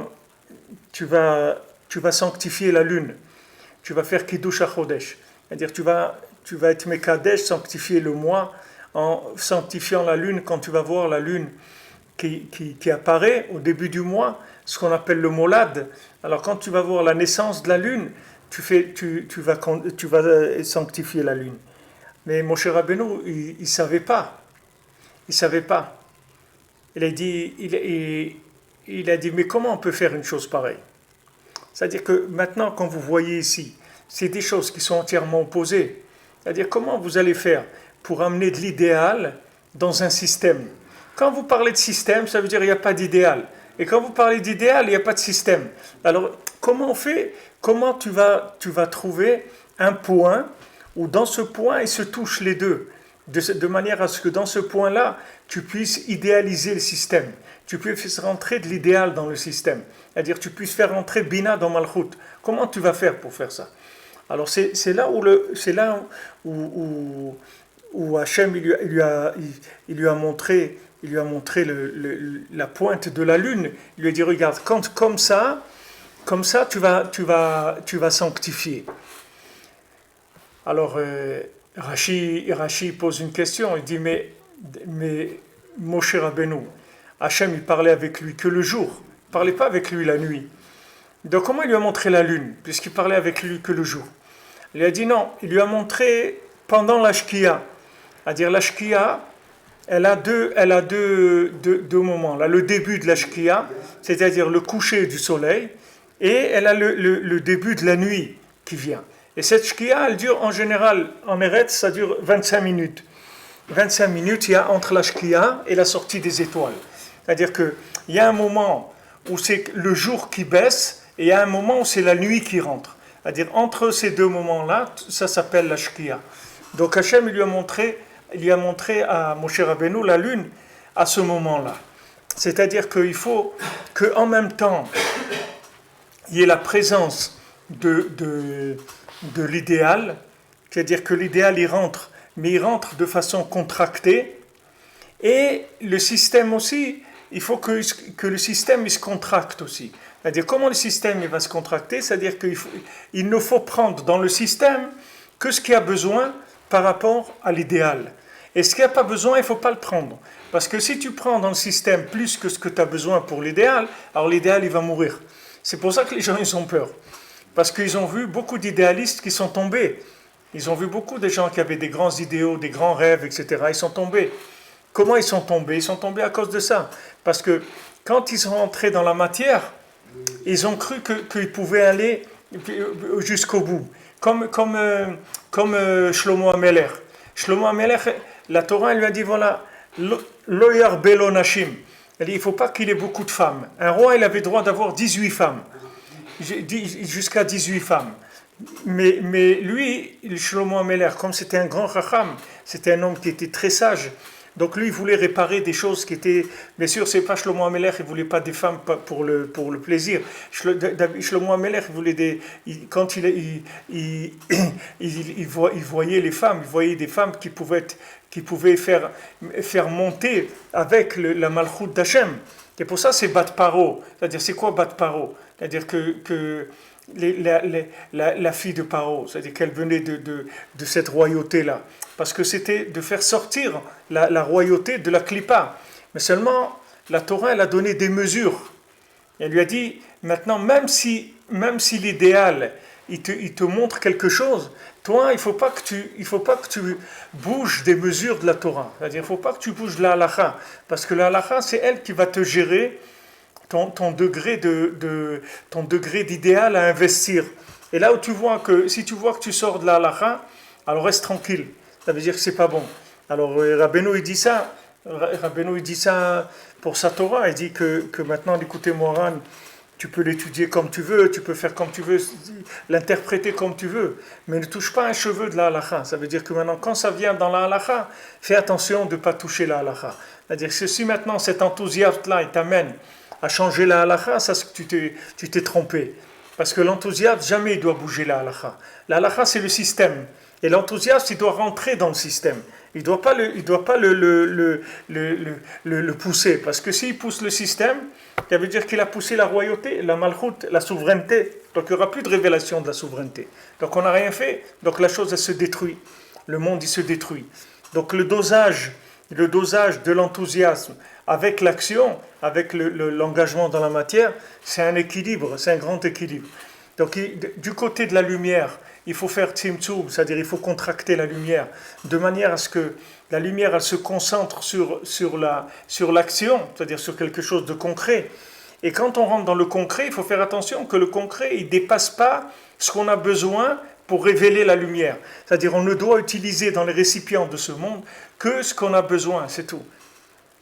sanctifier la lune. Tu vas faire Kiddush HaChodesh. C'est-à-dire tu vas être Mekadesh, sanctifier le mois, en sanctifiant la lune quand tu vas voir la lune qui apparaît au début du mois, ce qu'on appelle le molad. Alors quand tu vas voir la naissance de la lune, tu vas sanctifier la lune. Mais Moshe Rabbeinu, il savait pas. Il savait pas. Il a dit, mais comment on peut faire une chose pareille? C'est-à-dire que maintenant, quand vous voyez ici, c'est des choses qui sont entièrement opposées. C'est-à-dire comment vous allez faire pour amener de l'idéal dans un système? Quand vous parlez de système, ça veut dire qu'il n'y a pas d'idéal. Et quand vous parlez d'idéal, il n'y a pas de système. Alors, comment on fait? Comment tu vas trouver un point où dans ce point, ils se touchent les deux, de manière à ce que dans ce point-là, tu puisses idéaliser le système. Tu puisses rentrer de l'idéal dans le système. C'est-à-dire tu puisses faire rentrer Bina dans Malchut. Comment tu vas faire pour faire ça? Alors c'est là où Hachem il lui a montré la pointe de la lune. Il lui a dit regarde, comme ça, Comme ça, tu vas sanctifier. Alors, Rashi pose une question. Il dit, mais Moshe Rabbeinu, Hachem, il parlait avec lui que le jour. Il ne parlait pas avec lui la nuit. Donc, comment il lui a montré la lune, puisqu'il parlait avec lui que le jour? Il a dit non, il lui a montré pendant la Shkia. C'est-à-dire, la Shkia, elle a deux moments. Là, le début de la Shkia, c'est-à-dire le coucher du soleil, et elle a le début de la nuit qui vient. Et cette Shkia, elle dure en général, en Eretz, ça dure 25 minutes. 25 minutes, il y a entre la Shkia et la sortie des étoiles. C'est-à-dire qu'il y a un moment où c'est le jour qui baisse, et il y a un moment où c'est la nuit qui rentre. C'est-à-dire entre ces deux moments-là, ça s'appelle la Shkia. Donc Hachem il lui a montré à Moshe Rabbeinu la lune à ce moment-là. C'est-à-dire qu'il faut qu'en même temps, il y ait la présence de l'idéal, c'est-à-dire que l'idéal il rentre, mais il rentre de façon contractée, et le système aussi, il faut que le système il se contracte aussi. C'est-à-dire comment le système il va se contracter, c'est-à-dire qu'il ne faut prendre dans le système que ce qu'il y a besoin par rapport à l'idéal. Et ce qu'il n'y a pas besoin, il ne faut pas le prendre. Parce que si tu prends dans le système plus que ce que tu as besoin pour l'idéal, alors l'idéal il va mourir. C'est pour ça que les gens ils ont peur. Parce qu'ils ont vu beaucoup d'idéalistes qui sont tombés. Ils ont vu beaucoup de gens qui avaient des grands idéaux, des grands rêves, etc. Ils sont tombés. Comment ils sont tombés? Ils sont tombés à cause de ça. Parce que quand ils sont entrés dans la matière, ils ont cru qu'ils pouvaient aller jusqu'au bout. Comme Shlomo Ameler. Shlomo Ameler, la Torah lui a dit voilà, lo yarbelo nashim. Il dit il ne faut pas qu'il ait beaucoup de femmes. Un roi, il avait le droit d'avoir 18 femmes. Jusqu'à 18 femmes. Mais lui, Shlomo Ameler, comme c'était un grand racham, c'était un homme qui était très sage. Donc lui, il voulait réparer des choses qui étaient... Bien sûr, c'est pas Shlomo Ameler, il ne voulait pas des femmes pour le plaisir. Shlomo Ameler, il voulait quand il voyait les femmes, il voyait des femmes qui pouvaient faire monter avec la malchoute d'Hachem. Et pour ça, c'est Bat Paro. C'est-à-dire, c'est quoi Bat Paro? C'est-à-dire que la fille de Paro, c'est-à-dire qu'elle venait de cette royauté-là. Parce que c'était de faire sortir la royauté de la Klippa. Mais seulement, la Torah, elle a donné des mesures. Elle lui a dit, maintenant, même si l'idéal, il te montre quelque chose, toi, il ne faut pas que tu bouges des mesures de la Torah. C'est-à-dire, il ne faut pas que tu bouges la halakha. Parce que la halakha, c'est elle qui va te gérer ton degré d'idéal à investir. Et là où si tu vois que tu sors de la halakha, alors reste tranquille. Ça veut dire que c'est pas bon. Alors Rabbeinu il dit ça. Rabbeinu il dit ça pour sa Torah. Il dit que maintenant l'écouter Moran, tu peux l'étudier comme tu veux, tu peux faire comme tu veux, l'interpréter comme tu veux, mais ne touche pas un cheveu de la halakha. Ça veut dire que maintenant quand ça vient dans la halakha, fais attention de ne pas toucher la halakha. C'est-à-dire que si maintenant cet enthousiasme-là il t'amène à changer la halakha, ça c'est que tu t'es trompé. Parce que l'enthousiasme, jamais il doit bouger la halakha. La halakha c'est le système. Et l'enthousiasme, il doit rentrer dans le système. Il ne doit pas le pousser. Parce que s'il pousse le système, ça veut dire qu'il a poussé la royauté, la malchoute, la souveraineté. Donc il n'y aura plus de révélation de la souveraineté. Donc on n'a rien fait. Donc la chose, elle se détruit. Le monde, il se détruit. Donc le dosage de l'enthousiasme avec l'action, avec l'engagement dans la matière, c'est un équilibre, c'est un grand équilibre. Donc du côté de la lumière, il faut faire tzimtzum, c'est-à-dire il faut contracter la lumière, de manière à ce que la lumière elle se concentre sur l'action, c'est-à-dire sur quelque chose de concret. Et quand on rentre dans le concret, il faut faire attention que le concret il ne dépasse pas ce qu'on a besoin pour révéler la lumière. C'est-à-dire on ne doit utiliser dans les récipients de ce monde que ce qu'on a besoin, c'est tout.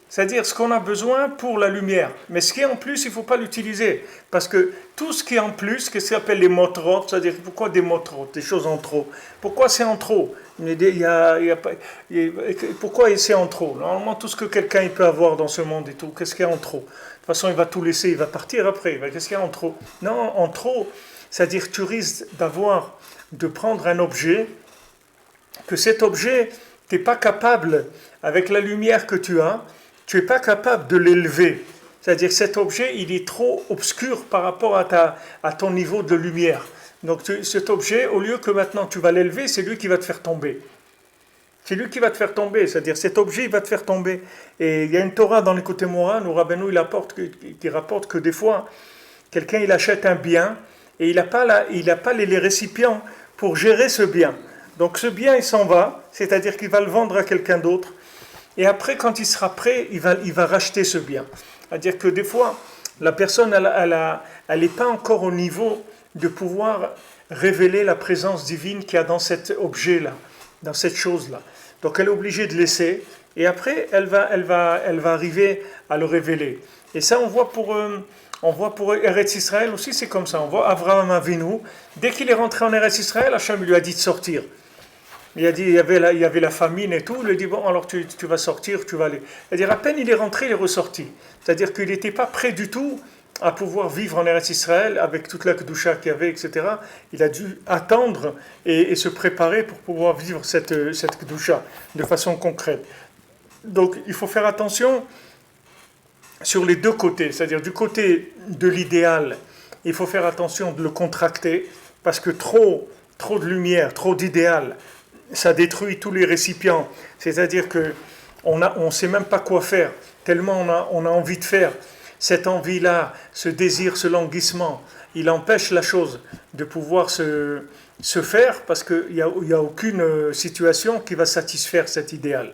C'est-à-dire ce qu'on a besoin pour la lumière. Mais ce qui est en plus, il ne faut pas l'utiliser. Parce que tout ce qui est en plus, ce qui s'appelle les motrot, c'est-à-dire pourquoi des motrot, des choses en trop? Pourquoi c'est en trop? Pourquoi c'est en trop? Normalement, tout ce que quelqu'un il peut avoir dans ce monde et tout, qu'est-ce qu'il y a en trop? De toute façon, il va tout laisser, il va partir après. Qu'est-ce qu'il y a en trop? Non, en trop, c'est-à-dire que tu risques de prendre un objet, que cet objet, tu n'es pas capable, avec la lumière que tu n'es pas capable de l'élever. C'est-à-dire que cet objet, il est trop obscur par rapport à ton niveau de lumière. Donc cet objet, au lieu que maintenant tu vas l'élever, c'est lui qui va te faire tomber. C'est lui qui va te faire tomber, c'est-à-dire cet objet il va te faire tomber. Et il y a une Torah dans les côtés Moran où Rabbeinu qui rapporte que des fois, quelqu'un il achète un bien et il n'a pas les récipients pour gérer ce bien. Donc ce bien il s'en va, c'est-à-dire qu'il va le vendre à quelqu'un d'autre. Et après quand il sera prêt, il va racheter ce bien. C'est-à-dire que des fois, la personne elle n'est pas encore au niveau de pouvoir révéler la présence divine qu'il y a dans cet objet-là, dans cette chose-là. Donc elle est obligée de laisser, et après elle va arriver à le révéler. Et ça on voit pour Eretz Israël aussi, c'est comme ça. On voit Avraham Avinu, dès qu'il est rentré en Eretz Israël, Hachem lui a dit de sortir. Il a dit, il y avait la famine et tout, il lui a dit, bon alors tu vas sortir, tu vas aller. C'est-à-dire à peine il est rentré, il est ressorti. C'est-à-dire qu'il n'était pas prêt du tout à pouvoir vivre en Eretz Israël avec toute la Kedusha qu'il y avait, etc. Il a dû attendre et se préparer pour pouvoir vivre cette Kedusha de façon concrète. Donc il faut faire attention sur les deux côtés, c'est-à-dire du côté de l'idéal, il faut faire attention de le contracter, parce que trop de lumière, trop d'idéal, ça détruit tous les récipients. C'est-à-dire qu'on ne sait même pas quoi faire, tellement on a envie de faire. Cette envie-là, ce désir, ce languissement, il empêche la chose de pouvoir se faire parce qu'il n'y a aucune situation qui va satisfaire cet idéal.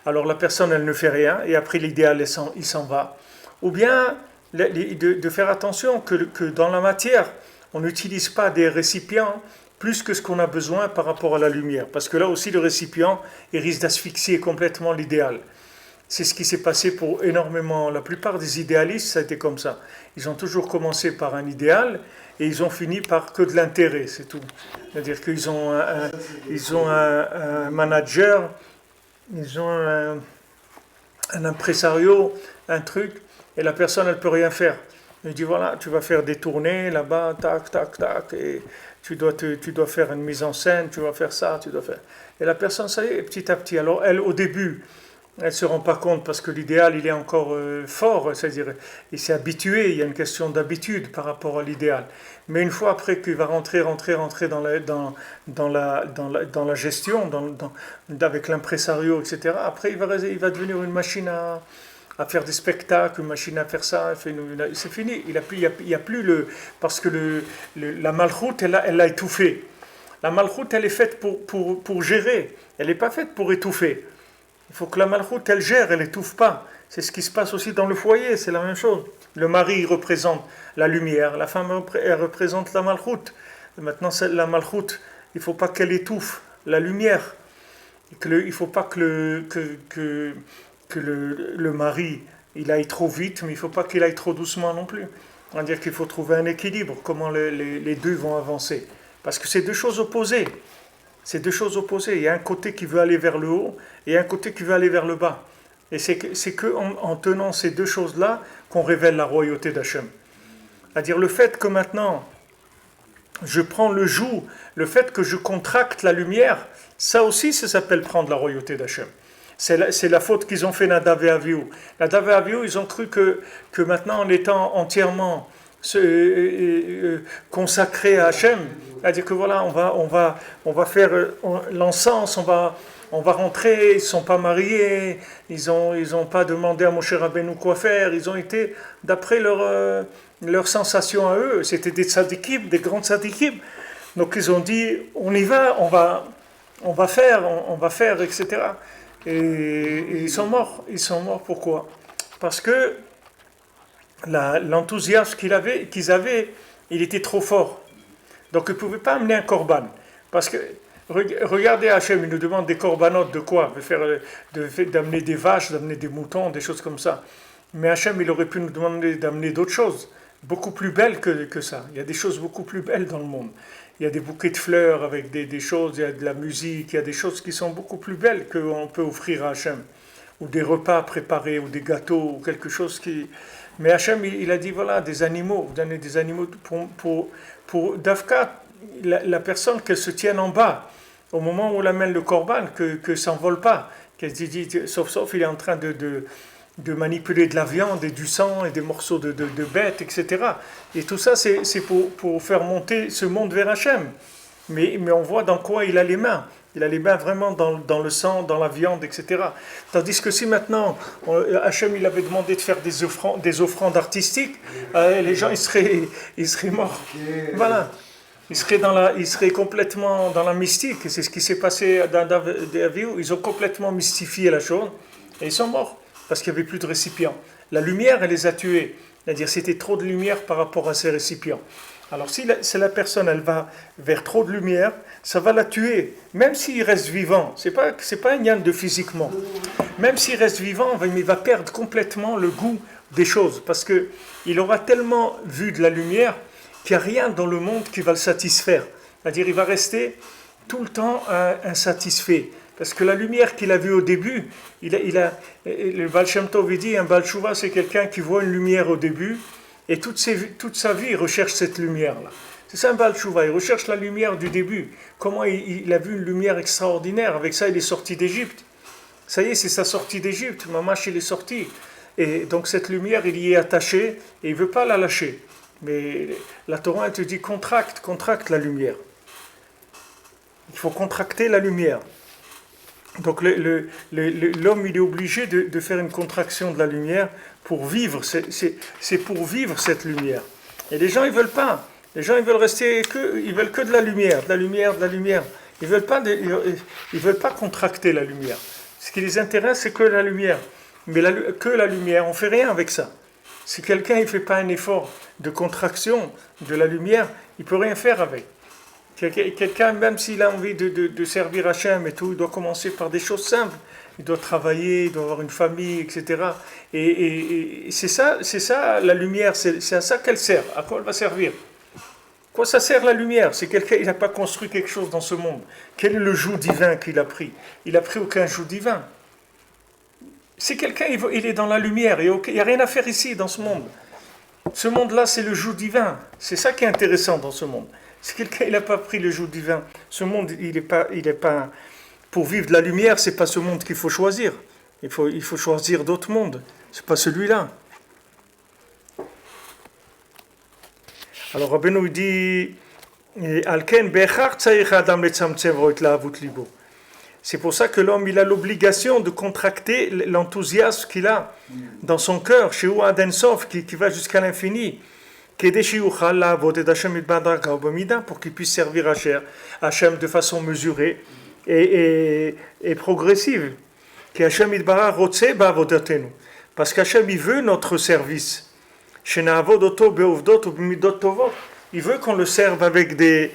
Alors la personne, elle ne fait rien et après l'idéal, il s'en va. Ou bien de faire attention que dans la matière, on n'utilise pas des récipients plus que ce qu'on a besoin par rapport à la lumière. Parce que là aussi, le récipient, il risque d'asphyxier complètement l'idéal. C'est ce qui s'est passé pour énormément, la plupart des idéalistes, ça a été comme ça. Ils ont toujours commencé par un idéal et ils ont fini par que de l'intérêt, c'est tout. C'est-à-dire qu'ils ont un manager, ils ont un impresario, un truc, et la personne, elle ne peut rien faire. Il dit, voilà, tu vas faire des tournées là-bas, tac, tac, tac, et tu dois faire une mise en scène, tu vas faire ça, tu dois faire... Et la personne, ça y est, petit à petit. Alors elle, au début, elle ne se rend pas compte parce que l'idéal, il est encore fort, c'est-à-dire, il s'est habitué, il y a une question d'habitude par rapport à l'idéal. Mais une fois après qu'il va rentrer dans la gestion, avec l'impresario, etc., après, il va devenir une machine à faire des spectacles, une machine à faire ça, c'est fini. Il y a plus le... Parce que la malchoute, elle l'a étouffé. La malchoute, elle est faite pour gérer, elle n'est pas faite pour étouffer. Il faut que la malchoute, elle gère, elle n'étouffe pas. C'est ce qui se passe aussi dans le foyer, c'est la même chose. Le mari il représente la lumière, la femme elle représente la malchoute. Maintenant, la malchoute, il ne faut pas qu'elle étouffe la lumière. Il ne faut pas que le mari il aille trop vite, mais il ne faut pas qu'il aille trop doucement non plus. C'est-à-dire qu'il faut trouver un équilibre, comment les deux vont avancer. Parce que c'est deux choses opposées. C'est deux choses opposées. Il y a un côté qui veut aller vers le haut et un côté qui veut aller vers le bas. Et c'est qu'en tenant ces deux choses-là qu'on révèle la royauté d'Hachem. C'est-à-dire le fait que maintenant, je prends le joug, le fait que je contracte la lumière, ça aussi, ça s'appelle prendre la royauté d'Hachem. C'est la faute qu'ils ont fait Nadav et Avihu. Nadav et Avihu, ils ont cru que maintenant, en étant entièrement consacrés à Hachem, c'est-à-dire que voilà, on va faire l'encens, on va rentrer, ils ne sont pas mariés, ils ont pas demandé à Moshe Rabbeinu quoi faire, ils ont été, d'après leur sensation à eux, c'était des tzadikim, des grands tzadikim. Donc ils ont dit, on y va, on va faire, etc. Et ils sont morts. Ils sont morts pourquoi? Parce que l'enthousiasme qu'ils avaient, il était trop fort. Donc ils ne pouvaient pas amener un korban. Parce que, regardez Hachem, il nous demande des corbanotes de quoi? D'amener des vaches, d'amener des moutons, des choses comme ça. Mais Hachem, il aurait pu nous demander d'amener d'autres choses, beaucoup plus belles que ça. Il y a des choses beaucoup plus belles dans le monde. Il y a des bouquets de fleurs avec des choses, il y a de la musique, il y a des choses qui sont beaucoup plus belles qu'on peut offrir à Hachem. Ou des repas préparés, ou des gâteaux, ou quelque chose qui... Mais Hachem, il a dit, voilà, des animaux, vous donnez des animaux pour Dafka, la personne qu'elle se tienne en bas, au moment où elle amène le korban, que s'envole pas, qu'elle dit, sauf il est en train de manipuler de la viande et du sang et des morceaux de bêtes, etc. Et tout ça, c'est pour faire monter ce monde vers Hachem. Mais on voit dans quoi il a les mains. Il a les mains vraiment dans le sang, dans la viande, etc. Tandis que si maintenant, Hachem il avait demandé de faire des offrandes artistiques, les gens ils seraient morts. Voilà. Ils seraient complètement dans la mystique. C'est ce qui s'est passé dans David. Ils ont complètement mystifié la chose et ils sont morts parce qu'il n'y avait plus de récipients. La lumière, elle les a tués. C'est-à-dire c'était trop de lumière par rapport à ces récipients. Alors si la personne elle va vers trop de lumière, ça va la tuer, même s'il reste vivant. C'est pas un yann de physiquement. Même s'il reste vivant, il va perdre complètement le goût des choses parce que il aura tellement vu de la lumière qu'il n'y a rien dans le monde qui va le satisfaire. C'est-à-dire il va rester tout le temps insatisfait. Parce que la lumière qu'il a vue au début, le Baal Shem Tov dit, un Baal Tshuva c'est quelqu'un qui voit une lumière au début et toute sa vie il recherche cette lumière-là. C'est ça un Baal Tshuva, il recherche la lumière du début. Comment il a vu une lumière extraordinaire, avec ça il est sorti d'Égypte. Ça y est, c'est sa sortie d'Égypte, Mamash il est sorti. Et donc cette lumière il y est attaché et il ne veut pas la lâcher. Mais la Torah elle te dit contracte la lumière. Il faut contracter la lumière. Donc l'homme il est obligé de faire une contraction de la lumière pour vivre, c'est pour vivre cette lumière. Et les gens ils veulent pas. Les gens ils veulent ils veulent que de la lumière, de la lumière, de la lumière. Ils veulent pas contracter la lumière. Ce qui les intéresse c'est que la lumière. Mais que la lumière, on fait rien avec ça. Si quelqu'un ne fait pas un effort de contraction de la lumière, il peut rien faire avec. Quelqu'un, même s'il a envie de servir Hachem et tout, il doit commencer par des choses simples. Il doit travailler, il doit avoir une famille, etc. Et c'est ça la lumière, c'est à ça qu'elle sert. À quoi elle va servir? Quoi ça sert la lumière? C'est quelqu'un, il n'a pas construit quelque chose dans ce monde. Quel est le joug divin qu'il a pris? Il n'a pris aucun joug divin. Si quelqu'un il est dans la lumière, il n'y a rien à faire ici dans ce monde. Ce monde-là, c'est le joug divin. C'est ça qui est intéressant dans ce monde. Si quelqu'un n'a pas pris le joug divin, ce monde, il est pas. Pour vivre de la lumière, c'est pas ce monde qu'il faut choisir. Il faut choisir d'autres mondes. C'est pas celui-là. Alors Rabbeinu dit, Alken bechar tzarich adam letzamtzev ro et la'avut libo. C'est pour ça que l'homme il a l'obligation de contracter l'enthousiasme qu'il a dans son cœur, chez Ouad Ensof, qui va jusqu'à l'infini. Pour qu'il puisse servir Hachem de façon mesurée et progressive. Parce qu'Hachem il veut notre service. Il veut qu'on le serve avec des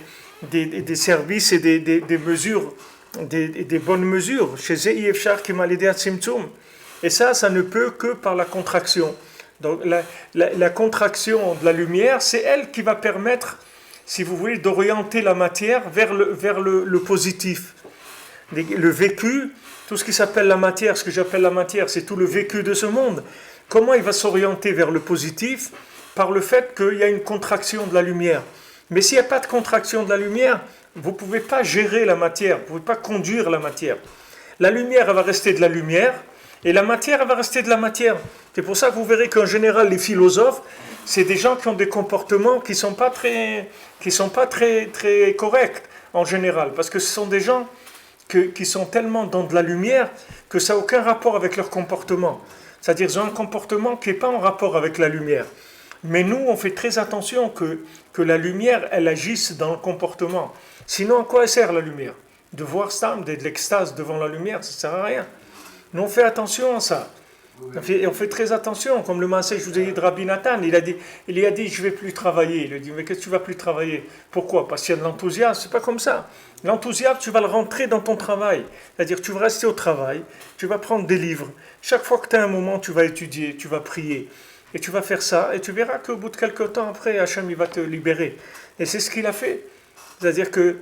services et des mesures, des bonnes mesures. Et ça ne peut que par la contraction. Donc la contraction de la lumière, c'est elle qui va permettre, si vous voulez, d'orienter la matière vers le positif. Le vécu, tout ce qui s'appelle la matière, ce que j'appelle la matière, c'est tout le vécu de ce monde. Comment il va s'orienter vers le positif? Par le fait qu'il y a une contraction de la lumière. Mais s'il n'y a pas de contraction de la lumière, vous ne pouvez pas gérer la matière, vous ne pouvez pas conduire la matière. La lumière, elle va rester de la lumière, et la matière, elle va rester de la matière. C'est pour ça que vous verrez qu'en général, les philosophes, c'est des gens qui ont des comportements qui ne sont pas très corrects, en général. Parce que ce sont des gens qui sont tellement dans de la lumière que ça n'a aucun rapport avec leur comportement. C'est-à-dire qu'ils ont un comportement qui n'est pas en rapport avec la lumière. Mais nous, on fait très attention que la lumière, elle agisse dans le comportement. Sinon, à quoi elle sert la lumière? De voir ça, de l'extase devant la lumière, ça ne sert à rien. Nous, on fait attention à ça. On fait très attention. Comme le Maaseh, je vous ai dit de Rabbi Nathan, il a dit, je ne vais plus travailler. Il a dit, mais qu'est-ce que tu ne vas plus travailler? Pourquoi? Parce qu'il y a de l'enthousiasme. C'est pas comme ça. L'enthousiasme, tu vas le rentrer dans ton travail. C'est-à-dire, tu vas rester au travail, tu vas prendre des livres. Chaque fois que tu as un moment, tu vas étudier, tu vas prier. Et tu vas faire ça, et tu verras qu'au bout de quelques temps, après, Hachem, il va te libérer. Et c'est ce qu'il a fait. C'est-à-dire que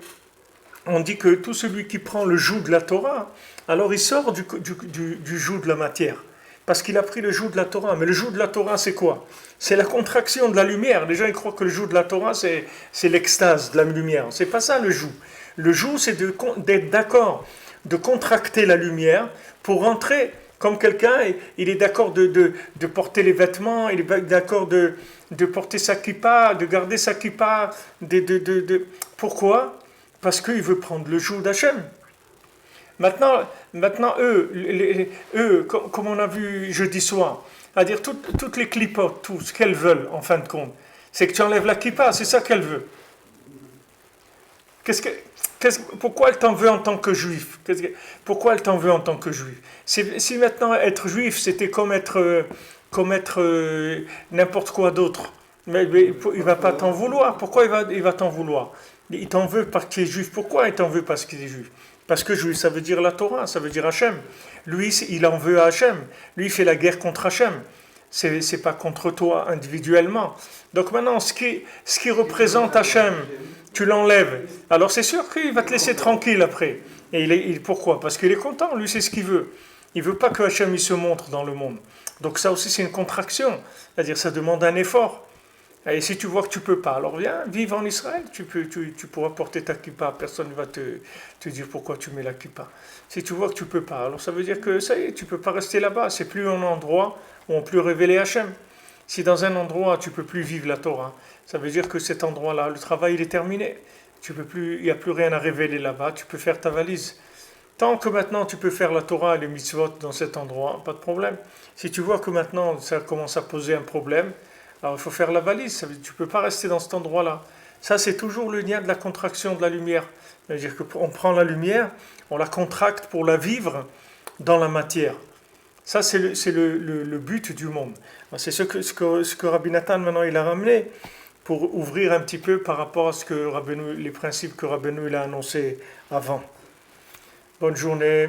on dit que tout celui qui prend le joug de la Torah, alors il sort du joug de la matière. Parce qu'il a pris le joug de la Torah. Mais le joug de la Torah, c'est quoi? C'est la contraction de la lumière. Les gens, ils croient que le joug de la Torah, c'est l'extase de la lumière. C'est pas ça, le joug. Le joug, c'est d'être d'accord, de contracter la lumière pour rentrer Comme quelqu'un, il est d'accord de porter les vêtements, il est d'accord de porter sa kippa, de garder sa kippa. Pourquoi? Parce qu'il veut prendre le joug d'Hachem. Maintenant eux, comme on a vu jeudi soir, c'est-à-dire toutes les clipotes, tout ce qu'elles veulent, en fin de compte, c'est que tu enlèves la kippa, c'est ça qu'elles veulent. Pourquoi elle t'en veut en tant que juif? Pourquoi elle t'en veut en tant que juif? Si maintenant être juif, c'était comme être n'importe quoi d'autre, mais il ne va pas t'en vouloir. Pourquoi il va t'en vouloir? Il t'en veut parce qu'il est juif. Pourquoi il t'en veut parce qu'il est juif? Parce que juif, ça veut dire la Torah, ça veut dire Hachem. Lui, il en veut à Hachem. Lui, il fait la guerre contre Hachem. C'est pas contre toi individuellement. Donc maintenant, ce qui représente Hachem, tu l'enlèves. Alors c'est sûr qu'il va te laisser tranquille après. Et pourquoi? Parce qu'il est content, lui c'est ce qu'il veut. Il veut pas que Hachem il se montre dans le monde. Donc ça aussi c'est une contraction. C'est-à-dire ça demande un effort. Et si tu vois que tu peux pas, alors viens, vive en Israël, tu pourras porter ta kippa, personne ne va te dire pourquoi tu mets la kippa. Si tu vois que tu peux pas, alors ça veut dire que ça y est, tu peux pas rester là-bas, c'est plus un endroit où on peut révéler Hachem. Si dans un endroit tu peux plus vivre la Torah, ça veut dire que cet endroit-là, le travail il est terminé. Il n'y a plus rien à révéler là-bas, tu peux faire ta valise. Tant que maintenant tu peux faire la Torah et les mitzvot dans cet endroit, pas de problème. Si tu vois que maintenant ça commence à poser un problème, alors il faut faire la valise, tu ne peux pas rester dans cet endroit-là. Ça c'est toujours le lien de la contraction de la lumière. C'est-à-dire qu'on prend la lumière, on la contracte pour la vivre dans la matière. Ça c'est le but du monde. C'est ce que Rabbi Nathan maintenant il a ramené pour ouvrir un petit peu par rapport à les principes que Rabbeinu il a annoncés avant. Bonne journée.